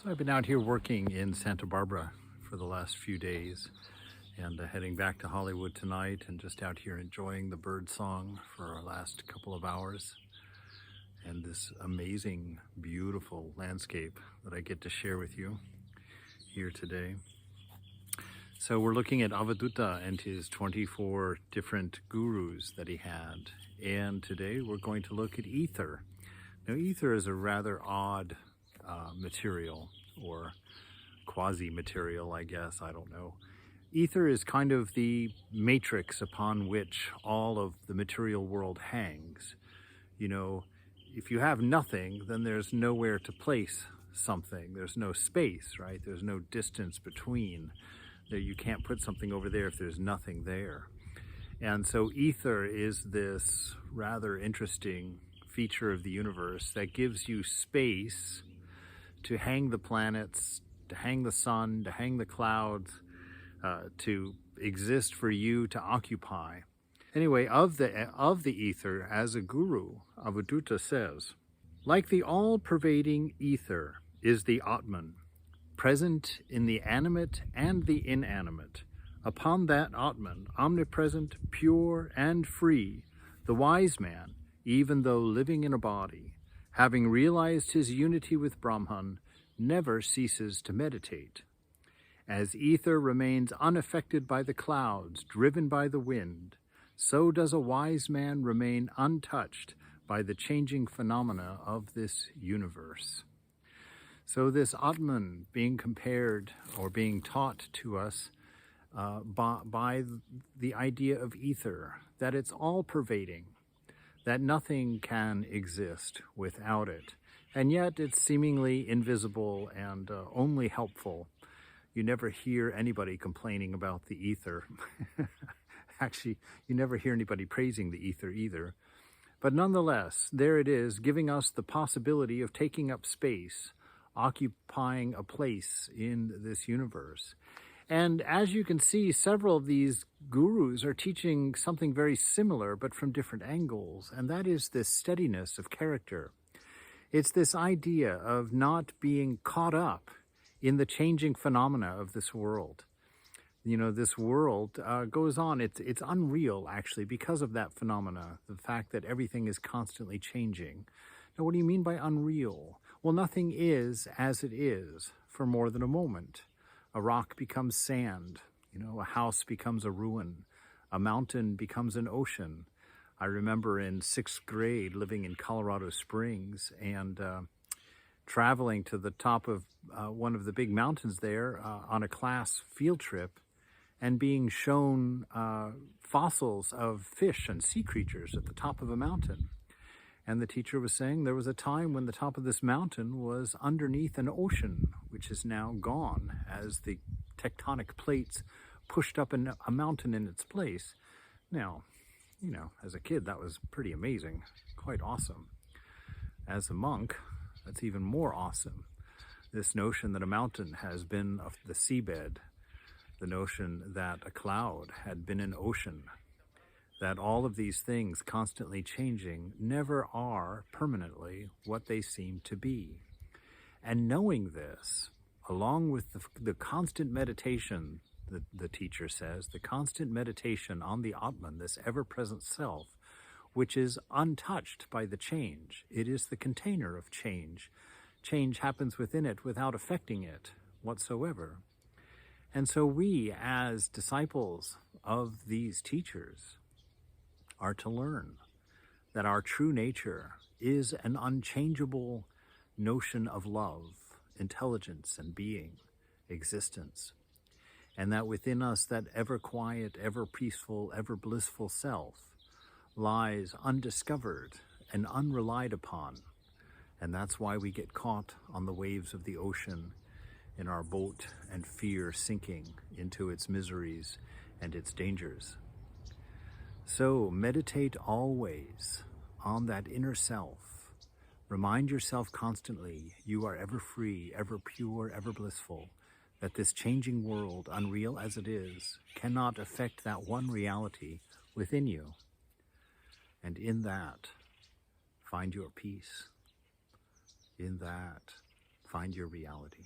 So I've been out here working in Santa Barbara for the last few days and heading back to Hollywood tonight, and just out here enjoying the bird song for our last couple of hours and this amazing, beautiful landscape that I get to share with you here today. So we're looking at Avadutta and his 24 different gurus that he had. And today we're going to look at ether. Now, ether is a rather odd material, or quasi-material, I guess, I don't know. Ether is kind of the matrix upon which all of the material world hangs. You know, if you have nothing, then there's nowhere to place something. There's no space, right? There's no distance between. You can't put something over there if there's nothing there. And so ether is this rather interesting feature of the universe that gives you space to hang the planets, to hang the sun, to hang the clouds, to exist for you to occupy. Anyway, of the ether, as a guru, Avadutta says, like the all-pervading ether is the Atman, present in the animate and the inanimate. Upon that Atman, omnipresent, pure, and free, the wise man, even though living in a body, having realized his unity with Brahman, never ceases to meditate. As ether remains unaffected by the clouds, driven by the wind, so does a wise man remain untouched by the changing phenomena of this universe. So this Atman being compared or being taught to us by the idea of ether, that it's all-pervading, that nothing can exist without it, and yet it's seemingly invisible and only helpful. You never hear anybody complaining about the ether. Actually, you never hear anybody praising the ether either. But nonetheless, there it is, giving us the possibility of taking up space, occupying a place in this universe. And as you can see, several of these gurus are teaching something very similar, but from different angles, and that is this steadiness of character. It's this idea of not being caught up in the changing phenomena of this world. You know, this world goes on. It's unreal, actually, because of that phenomena, the fact that everything is constantly changing. Now, what do you mean by unreal? Well, nothing is as it is for more than a moment. A rock becomes sand, you know, a house becomes a ruin, a mountain becomes an ocean. I remember in 6th grade living in Colorado Springs and traveling to the top of one of the big mountains there on a class field trip, and being shown fossils of fish and sea creatures at the top of a mountain. And the teacher was saying there was a time when the top of this mountain was underneath an ocean, which is now gone as the tectonic plates pushed up a mountain in its place. Now, you know, as a kid, that was pretty amazing, quite awesome. As a monk, that's even more awesome. This notion that a mountain has been of the seabed, the notion that a cloud had been an ocean, that all of these things constantly changing never are permanently what they seem to be. And knowing this, along with the constant meditation, the teacher says, the constant meditation on the Atman, this ever-present self, which is untouched by the change. It is the container of change. Change happens within it without affecting it whatsoever. And so we, as disciples of these teachers, are to learn that our true nature is an unchangeable notion of love, intelligence, and being, existence, and that within us that ever quiet, ever peaceful, ever blissful self lies undiscovered and unrelied upon. And that's why we get caught on the waves of the ocean in our boat and fear sinking into its miseries and its dangers. So meditate always on that inner self. Remind yourself constantly you are ever free, ever pure, ever blissful, that this changing world, unreal as it is, cannot affect that one reality within you. And in that, find your peace. In that, find your reality.